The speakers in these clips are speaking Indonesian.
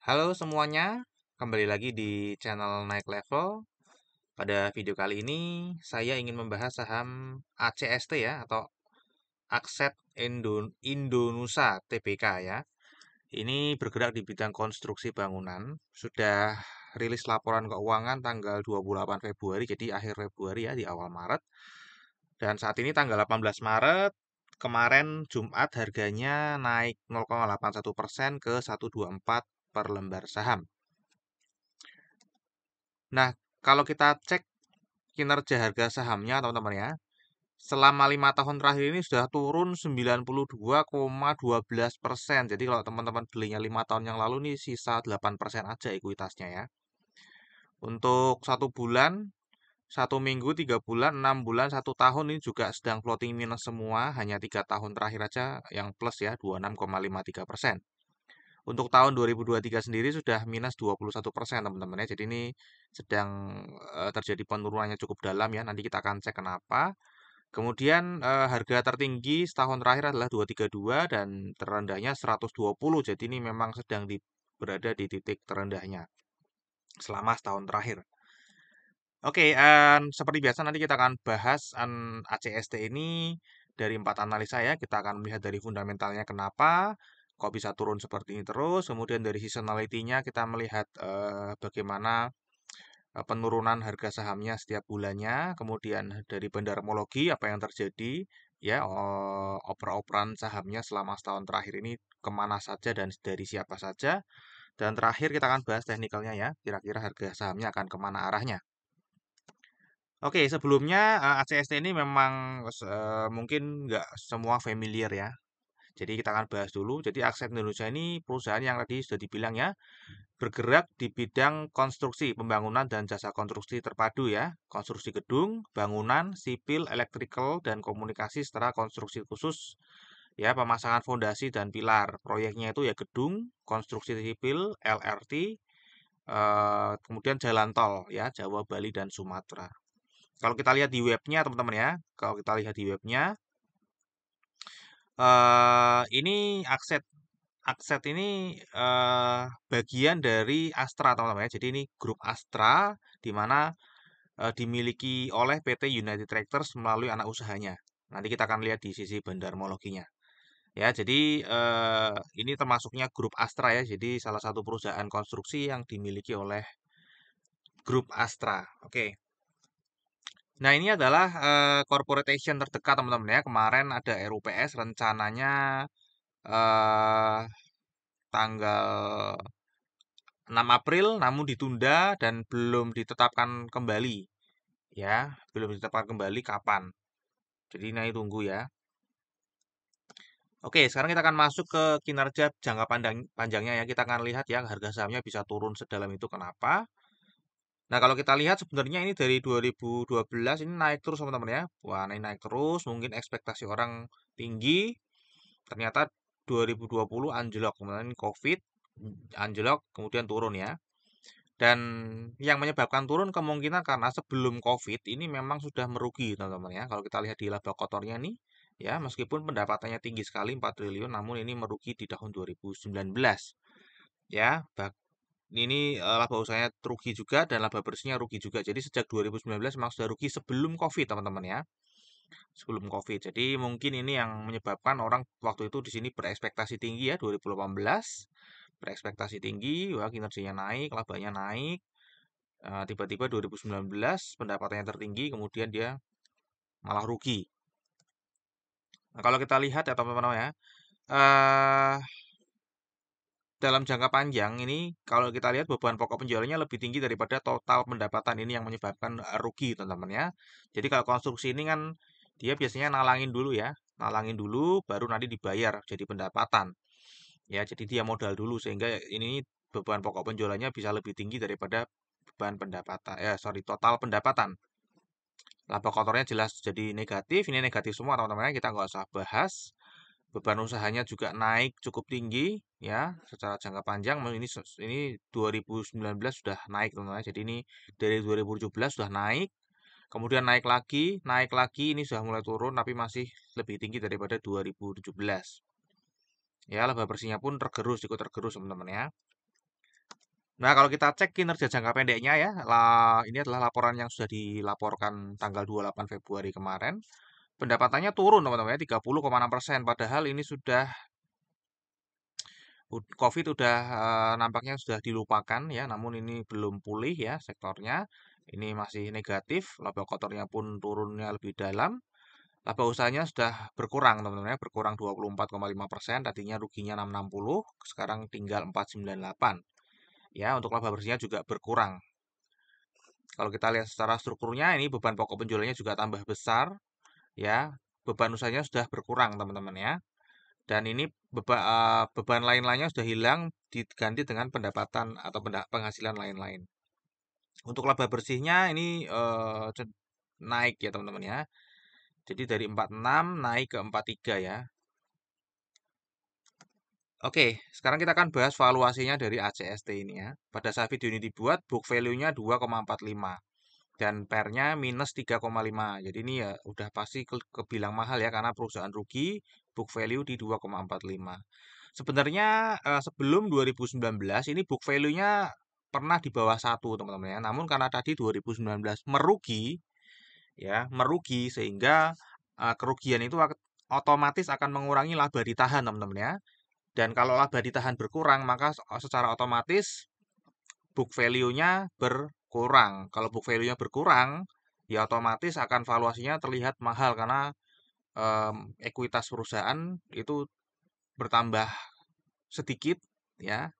Halo semuanya, kembali lagi di channel Naik Level. Pada video kali ini, saya ingin membahas saham ACST ya, atau Akset Indonesia Tbk ya. Ini bergerak di bidang konstruksi bangunan. Sudah rilis laporan keuangan tanggal 28 Februari, jadi akhir Februari ya, di awal Maret. Dan saat ini tanggal 18 Maret, kemarin Jumat harganya naik 0,81% ke 124 per lembar saham. Nah, kalau kita cek kinerja harga sahamnya, teman-teman ya, selama 5 tahun terakhir ini sudah turun 92,12%. Jadi kalau teman-teman belinya 5 tahun yang lalu nih sisa 8% aja ekuitasnya ya. Untuk 1 bulan, 1 minggu, 3 bulan, 6 bulan, 1 tahun ini juga sedang floating minus semua. Hanya 3 tahun terakhir aja yang plus ya, 26,53%. Untuk tahun 2023 sendiri sudah minus 21% teman-teman ya. Jadi ini sedang terjadi penurunannya cukup dalam ya. Nanti kita akan cek kenapa. Kemudian harga tertinggi setahun terakhir adalah 232 dan terendahnya 120. Jadi ini memang sedang berada di titik terendahnya selama setahun terakhir. Oke, seperti biasa nanti kita akan bahas ACST ini dari 4 analisa ya. Kita akan melihat dari fundamentalnya kenapa kok bisa turun seperti ini terus. Kemudian dari seasonality-nya kita melihat bagaimana penurunan harga sahamnya setiap bulannya. Kemudian dari bendarmologi apa yang terjadi ya oper-operan sahamnya selama setahun terakhir ini kemana saja dan dari siapa saja. Dan terakhir kita akan bahas teknikalnya ya. Kira-kira harga sahamnya akan kemana arahnya. Oke, sebelumnya ACST ini memang mungkin nggak semua familiar ya. Jadi kita akan bahas dulu. Jadi Akset Indonesia ini perusahaan yang tadi sudah dibilang ya, bergerak di bidang konstruksi, pembangunan dan jasa konstruksi terpadu ya. Konstruksi gedung, bangunan, sipil, elektrikal, dan komunikasi secara konstruksi khusus ya, pemasangan fondasi dan pilar. Proyeknya itu ya gedung, konstruksi sipil, LRT, kemudian jalan tol ya, Jawa, Bali, dan Sumatera. Kalau kita lihat di webnya teman-teman ya, kalau kita lihat di webnya, ini Akset Akset ini bagian dari Astra teman-teman ya. Jadi ini grup Astra di mana dimiliki oleh PT United Tractors melalui anak usahanya. Nanti kita akan lihat di sisi bandarmologinya. Ya, jadi ini termasuknya grup Astra ya. Jadi salah satu perusahaan konstruksi yang dimiliki oleh grup Astra. Oke. Nah, ini adalah corporation terdekat teman-teman ya. Kemarin ada RUPS rencananya eh, tanggal 6 April namun ditunda dan belum ditetapkan kembali ya, belum ditetapkan kembali kapan. Jadi nanti tunggu ya. Oke, sekarang kita akan masuk ke kinerja jangka panjangnya ya. Kita akan lihat ya harga sahamnya bisa turun sedalam itu kenapa. Nah, kalau kita lihat sebenarnya ini dari 2012 ini naik terus teman-teman ya. Wah, ini naik terus, mungkin ekspektasi orang tinggi. Ternyata 2020 anjlok, kemudian COVID anjlok, kemudian turun ya. Dan yang menyebabkan turun kemungkinan karena sebelum COVID ini memang sudah merugi, teman-teman ya. Kalau kita lihat di laba kotornya nih, ya meskipun pendapatannya tinggi sekali 4 triliun, namun ini merugi di tahun 2019. Ya, ini laba usahanya rugi juga dan laba bersihnya rugi juga. Jadi sejak 2019 memang sudah rugi sebelum COVID, teman-teman ya. Sebelum COVID. Jadi mungkin ini yang menyebabkan orang waktu itu di sini berekspektasi tinggi ya 2018, berekspektasi tinggi, wah kinerjanya naik, labanya naik. Tiba-tiba 2019 pendapatannya tertinggi, kemudian dia malah rugi. Nah, kalau kita lihat ya teman-teman ya, eh dalam jangka panjang ini kalau kita lihat beban pokok penjualannya lebih tinggi daripada total pendapatan ini yang menyebabkan rugi teman-teman ya. Jadi kalau konstruksi ini kan dia biasanya nalangin dulu ya, nalangin dulu baru nanti dibayar jadi pendapatan. Ya, jadi dia modal dulu sehingga ini beban pokok penjualannya bisa lebih tinggi daripada beban pendapatan, sorry, total pendapatan. Laba kotornya jelas jadi negatif, ini negatif semua teman-teman, kita nggak usah bahas. Beban usahanya juga naik cukup tinggi ya secara jangka panjang. Ini 2019 sudah naik teman-teman. Jadi ini dari 2017 sudah naik, kemudian naik lagi ini sudah mulai turun tapi masih lebih tinggi daripada 2017. Ya, laba bersihnya pun tergerus, ikut tergerus teman-teman ya. Nah, kalau kita cek kinerja jangka pendeknya ya, lah ini adalah laporan yang sudah dilaporkan tanggal 28 Februari kemarin. Pendapatannya turun teman-teman ya, 30,6%. Padahal ini sudah COVID udah nampaknya sudah dilupakan ya, namun ini belum pulih ya sektornya. Ini masih negatif, laba kotornya pun turunnya lebih dalam. Laba usahanya sudah berkurang teman-teman ya, berkurang 24,5%, tadinya ruginya 660, sekarang tinggal 498. Ya, untuk laba bersihnya juga berkurang. Kalau kita lihat secara strukturnya, ini beban pokok penjualannya juga tambah besar, ya. Beban usahanya sudah berkurang, teman-teman ya. Dan ini beban lain-lainnya sudah hilang, diganti dengan pendapatan atau penghasilan lain-lain. Untuk laba bersihnya ini naik ya, teman-teman ya. Jadi dari 46 naik ke 43 ya. Oke, sekarang kita akan bahas valuasinya dari ACST ini ya. Pada saat video ini dibuat, book value-nya 2,45 dan pair-nya minus 3,5. Jadi ini ya udah pasti kebilang mahal ya karena perusahaan rugi, book value di 2,45. Sebenarnya sebelum 2019 ini book value-nya pernah di bawah 1 teman-teman ya. Namun karena tadi 2019 merugi ya, merugi sehingga kerugian itu otomatis akan mengurangi laba ditahan teman-teman ya. Dan kalau laba ditahan berkurang, maka secara otomatis book value-nya berkurang. Kalau book value-nya berkurang, ya otomatis akan valuasinya terlihat mahal karena ekuitas perusahaan itu bertambah sedikit, ya.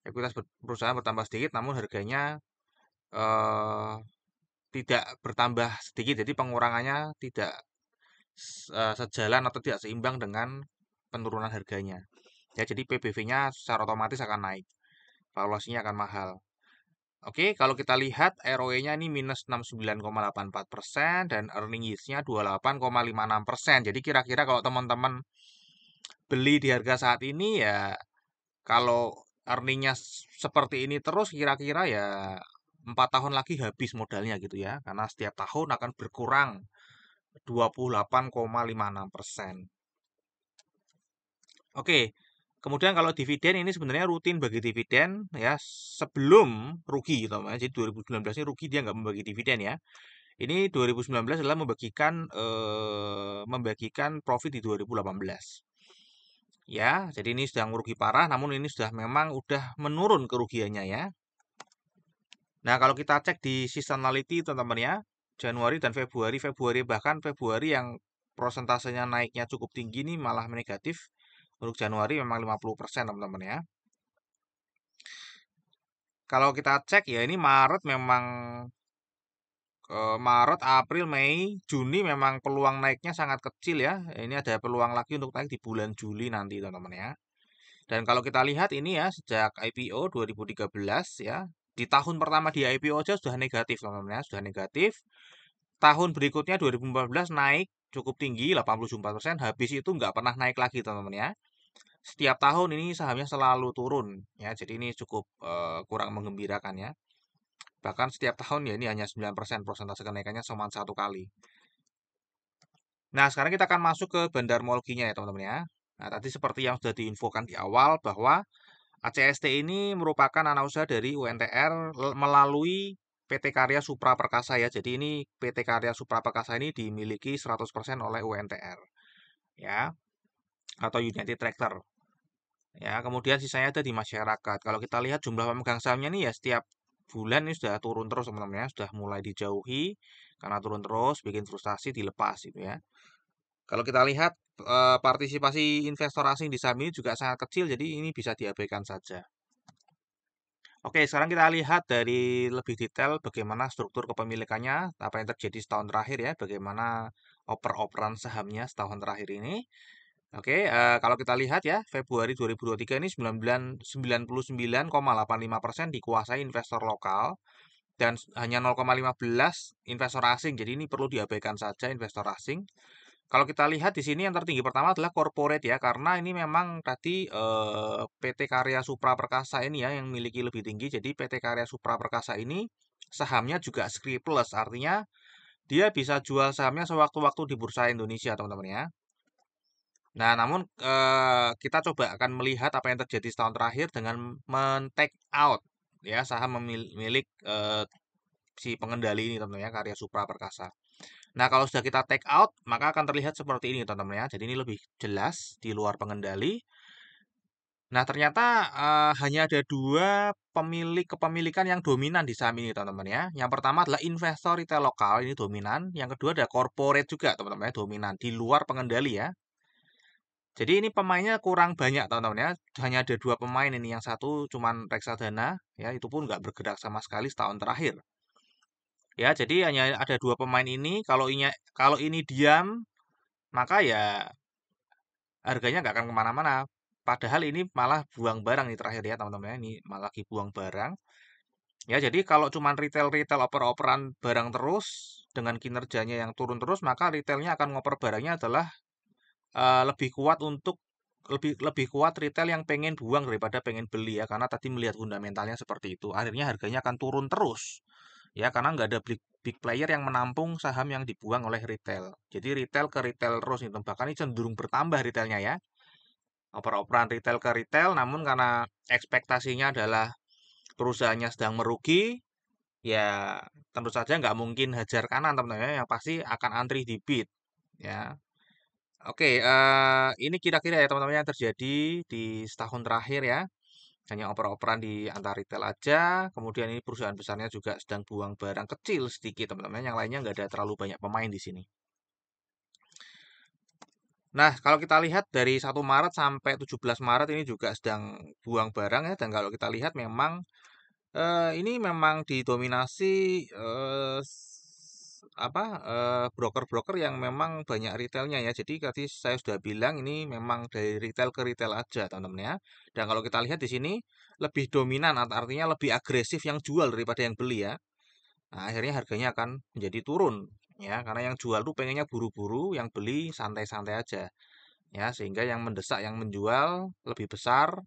Ekuitas perusahaan bertambah sedikit, namun harganya eh, tidak bertambah sedikit. Jadi pengurangannya tidak sejalan atau tidak seimbang dengan penurunan harganya. Ya, jadi PBV-nya secara otomatis akan naik. Valuasinya akan mahal. Oke, kalau kita lihat ROE-nya ini minus 69,84% dan earning yield-nya 28,56%. Jadi kira-kira kalau teman-teman beli di harga saat ini ya kalau earningnya seperti ini terus kira-kira ya 4 tahun lagi habis modalnya gitu ya. Karena setiap tahun akan berkurang 28,56%. Oke, kemudian kalau dividen ini sebenarnya rutin bagi dividen ya sebelum rugi gitu ya. Jadi 2019 ini rugi dia nggak membagi dividen ya. Ini 2019 adalah membagikan profit di 2018. Ya, jadi ini sedang merugi parah namun ini sudah memang udah menurun kerugiannya ya. Nah, kalau kita cek di seasonality teman-teman ya, Januari dan Februari, Februari yang prosentasenya naiknya cukup tinggi nih malah negatif. Untuk Januari memang 50% teman-teman ya. Kalau kita cek ya ini Maret memang Maret, April, Mei, Juni memang peluang naiknya sangat kecil ya. Ini ada peluang lagi untuk naik di bulan Juli nanti teman-teman ya. Dan kalau kita lihat ini ya sejak IPO 2013 ya, di tahun pertama di IPO aja sudah negatif teman-teman ya, sudah negatif. Tahun berikutnya 2014 naik cukup tinggi 84%, habis itu nggak pernah naik lagi teman-teman ya. Setiap tahun ini sahamnya selalu turun ya, jadi ini cukup kurang menggembirakan ya. Bahkan setiap tahun ya ini hanya 9% persentase kenaikannya cuma satu kali. Nah, sekarang kita akan masuk ke bandarmologinya ya teman-teman ya. Nah, tadi seperti yang sudah diinfokan di awal bahwa ACST ini merupakan anak usaha dari UNTR melalui PT Karya Supra Perkasa ya. Jadi ini PT Karya Supra Perkasa ini dimiliki 100% oleh UNTR ya atau United Tractor. Ya, kemudian sisanya ada di masyarakat. Kalau kita lihat jumlah pemegang sahamnya nih ya setiap bulan ini sudah turun terus teman-teman ya, sudah mulai dijauhi karena turun terus, bikin frustasi dilepas gitu ya. Kalau kita lihat partisipasi investor asing di saham ini juga sangat kecil, jadi ini bisa diabaikan saja. Oke, sekarang kita lihat dari lebih detail bagaimana struktur kepemilikannya, apa yang terjadi setahun terakhir ya, bagaimana oper-operan sahamnya setahun terakhir ini. Oke, kalau kita lihat ya, Februari 2023 ini 99,85% dikuasai investor lokal dan hanya 0,15 investor asing. Jadi ini perlu diabaikan saja investor asing. Kalau kita lihat di sini yang tertinggi pertama adalah corporate ya, karena ini memang tadi PT Karya Supra Perkasa ini ya yang memiliki lebih tinggi. Jadi PT Karya Supra Perkasa ini sahamnya juga scriptless, artinya dia bisa jual sahamnya sewaktu-waktu di Bursa Indonesia, teman-teman ya. Nah, namun kita coba akan melihat apa yang terjadi setahun terakhir dengan men-take out ya saham milik si pengendali ini teman-teman ya, Karya Supra Perkasa. Nah, kalau sudah kita take out, maka akan terlihat seperti ini teman-teman ya. Jadi ini lebih jelas di luar pengendali. Nah, ternyata hanya ada dua kepemilikan yang dominan di saham ini teman-teman ya. Yang pertama adalah investor retail lokal, ini dominan. Yang kedua ada corporate juga teman-teman ya, dominan di luar pengendali ya. Jadi ini pemainnya kurang banyak teman-teman ya. Hanya ada dua pemain ini. Yang satu cuman reksadana ya, itu pun nggak bergerak sama sekali setahun terakhir. Ya, jadi hanya ada dua pemain ini. Kalau ini diam, maka ya harganya nggak akan kemana-mana. Padahal ini malah buang barang nih terakhir ya teman-teman ya. Ini malah lagi buang barang. Ya, jadi kalau cuman retail-retail oper-operan barang terus dengan kinerjanya yang turun terus, maka retailnya akan ngoper barangnya adalah lebih kuat untuk lebih lebih kuat retail yang pengen buang daripada pengen beli ya, karena tadi melihat fundamentalnya seperti itu. Akhirnya harganya akan turun terus. Ya, karena nggak ada big player yang menampung saham yang dibuang oleh retail. Jadi retail ke retail terus itu. Bahkan ini cenderung bertambah retailnya ya. Oper-operan retail ke retail, namun karena ekspektasinya adalah perusahaannya sedang merugi, ya tentu saja nggak mungkin hajar kanan teman-teman ya, yang pasti akan antri di bid ya. Oke, ini kira-kira ya teman-teman yang terjadi di setahun terakhir ya. Hanya oper-operan di antar retail aja. Kemudian ini perusahaan besarnya juga sedang buang barang kecil sedikit teman-teman. Yang lainnya nggak ada terlalu banyak pemain di sini. Nah, kalau kita lihat dari 1 Maret sampai 17 Maret ini juga sedang buang barang ya. Dan kalau kita lihat memang ini memang didominasi apa broker-broker yang memang banyak retailnya ya. Jadi tadi saya sudah bilang ini memang dari retail ke retail aja teman-teman ya. Dan kalau kita lihat di sini lebih dominan artinya lebih agresif yang jual daripada yang beli ya. Nah, akhirnya harganya akan menjadi turun ya, karena yang jual tuh pengennya buru-buru, yang beli santai-santai aja ya, sehingga yang mendesak yang menjual lebih besar,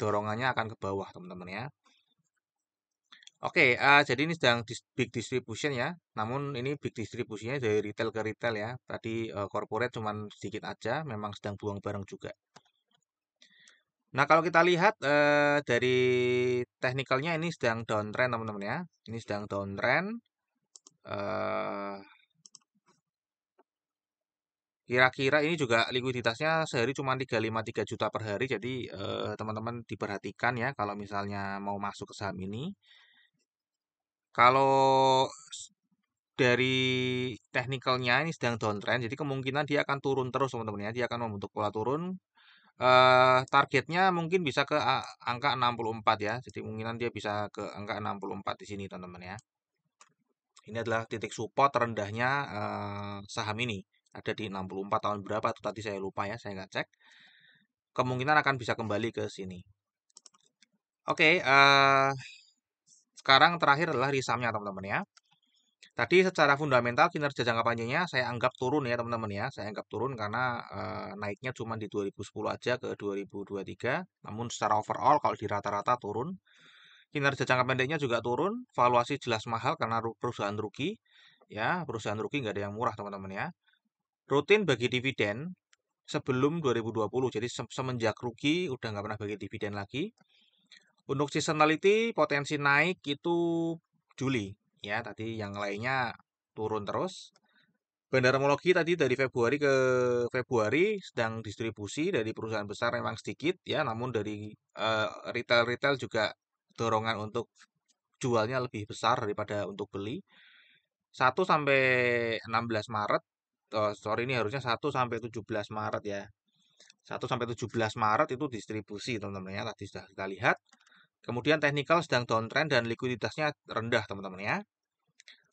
dorongannya akan ke bawah teman-teman ya. Oke, jadi ini sedang big distribution ya. Namun ini big distribusinya dari retail ke retail ya. Tadi corporate cuman sedikit aja, memang sedang buang barang juga. Nah, kalau kita lihat dari teknikalnya ini sedang downtrend teman-teman ya. Ini sedang downtrend. eh Kira-kira ini juga likuiditasnya sehari cuma 353 juta per hari. Jadi teman-teman diperhatikan ya kalau misalnya mau masuk ke saham ini. Kalau dari teknikalnya ini sedang downtrend, jadi kemungkinan dia akan turun terus teman-teman ya. Dia akan membentuk pola turun. Targetnya mungkin bisa ke angka 64 ya. Jadi kemungkinan dia bisa ke angka 64 di sini teman-teman ya. Ini adalah titik support terendahnya saham ini. Ada di 64 tahun berapa tuh tadi saya lupa ya, saya nggak cek. Kemungkinan akan bisa kembali ke sini. Oke, sekarang terakhir adalah risamnya teman-teman ya. Tadi secara fundamental kinerja jangka panjangnya saya anggap turun ya teman-teman ya. Saya anggap turun karena naiknya cuma di 2010 aja ke 2023. Namun secara overall kalau di rata-rata turun. Kinerja jangka pendeknya juga turun. Valuasi jelas mahal karena perusahaan rugi. Ya, perusahaan rugi nggak ada yang murah teman-teman ya. Rutin bagi dividen sebelum 2020. Jadi semenjak rugi udah nggak pernah bagi dividen lagi. Untuk seasonality potensi naik itu Juli ya, tadi yang lainnya turun terus. Bandarmologi tadi dari Februari ke Februari sedang distribusi dari perusahaan besar memang sedikit ya, namun dari retail-retail juga dorongan untuk jualnya lebih besar daripada untuk beli. 1 sampai 16 Maret, oh, sorry ini harusnya 1 sampai 17 Maret ya. 1 sampai 17 Maret itu distribusi teman-teman ya, tadi sudah kita lihat. Kemudian teknikal sedang downtrend dan likuiditasnya rendah teman-teman ya.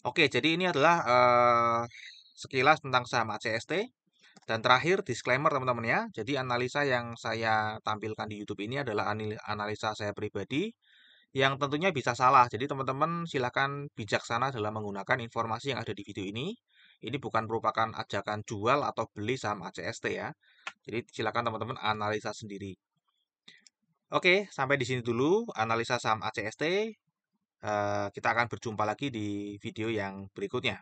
Oke, jadi ini adalah sekilas tentang saham ACST. Dan terakhir disclaimer teman-teman ya. Jadi analisa yang saya tampilkan di YouTube ini adalah analisa saya pribadi yang tentunya bisa salah. Jadi teman-teman silakan bijaksana dalam menggunakan informasi yang ada di video ini. Ini bukan merupakan ajakan jual atau beli saham ACST ya. Jadi silakan teman-teman analisa sendiri. Oke, sampai di sini dulu analisa saham ACST. Kita akan berjumpa lagi di video yang berikutnya.